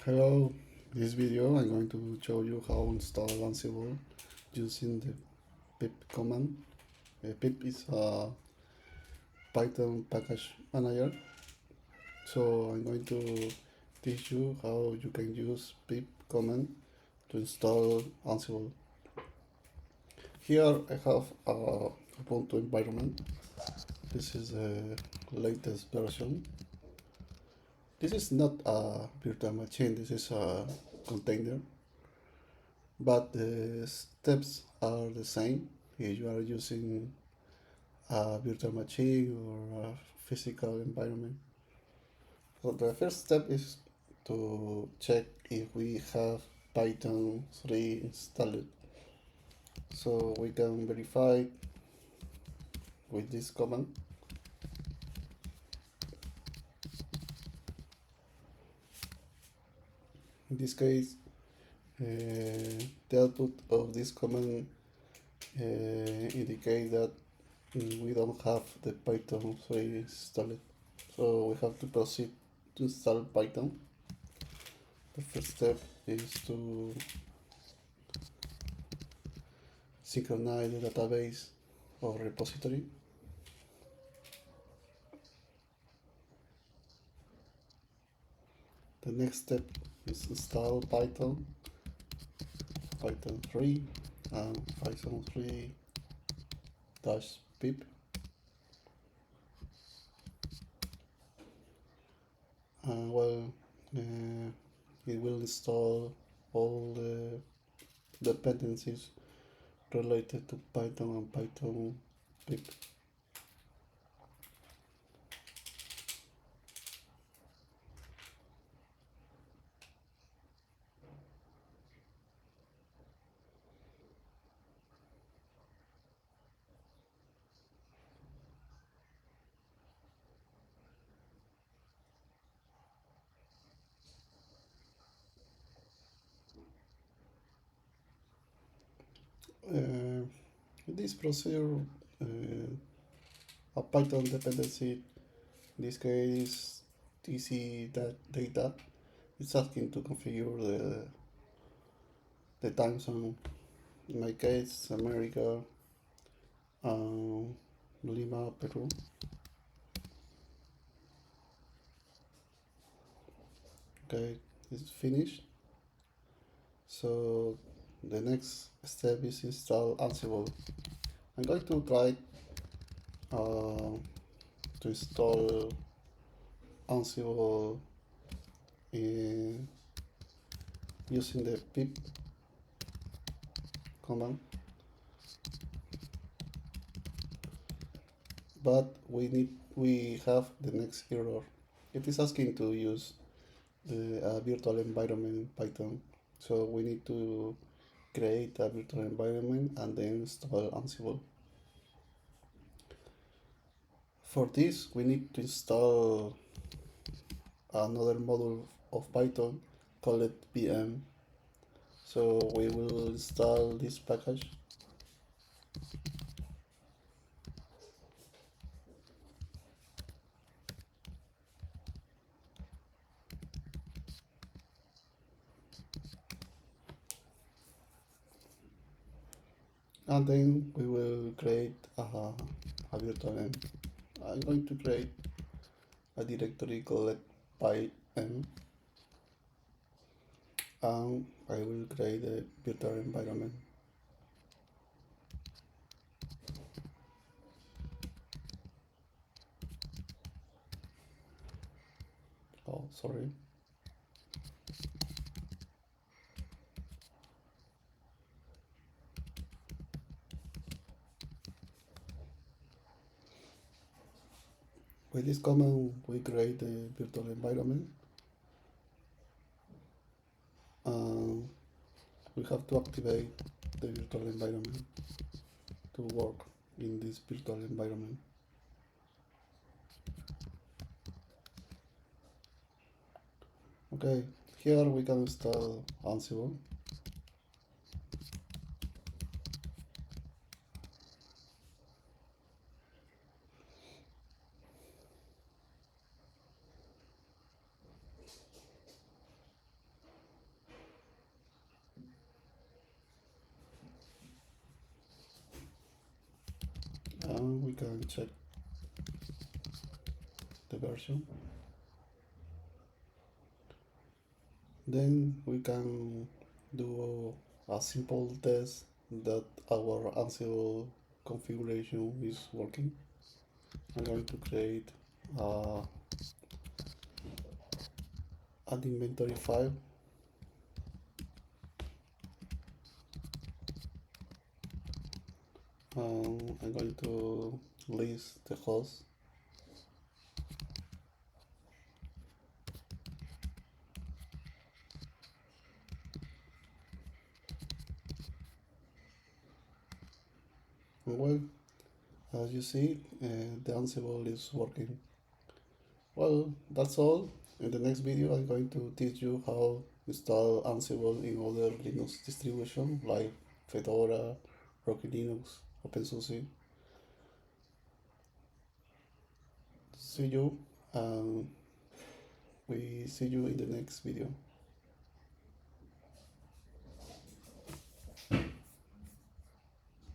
Hello, this video I'm going to show you how to install Ansible using the pip command. Pip is a Python package manager, so I'm going to teach you how you can use pip command to install Ansible. Here I have a Ubuntu environment. This is the latest version. This is not a virtual machine, this is a container, but the steps are the same if you are using a virtual machine or a physical environment. So the first step is to check if we have Python 3 installed. So we can verify with this command. In this case, the output of this command indicate that we don't have the Python 3 installed. So we have to proceed to install Python. The first step is to synchronize the database or repository. The next step is install Python 3 and Python 3 -pip. Well, it will install all the dependencies related to Python and Python pip. This procedure, a Python dependency, in this case TC data, it's asking to configure the time zone. In my case, America, Lima, Peru. Okay, it's finished. So the next step is install Ansible. I'm going to try to install Ansible in using the pip command, but we have the next error. It is asking to use the virtual environment in Python, so we need to create a virtual environment and then install Ansible. For this, we need to install another module of Python called VM. So we will install this package. And then we will create a virtual env. I'm going to create a directory called pym, and I will create a virtual environment. Oh, sorry. With this command, we create a virtual environment. We have to activate the virtual environment to work in this virtual environment. Okay, here we can install Ansible. and we can check the version. Then we can do a simple test that our Ansible configuration is working. I'm going to create an inventory file. I'm going to list the host. And well, as you see, the Ansible is working. Well, that's all. In the next video, I'm going to teach you how to install Ansible in other Linux distributions like Fedora, Rocky Linux, OpenSUSE. See you, and we see you in the next video.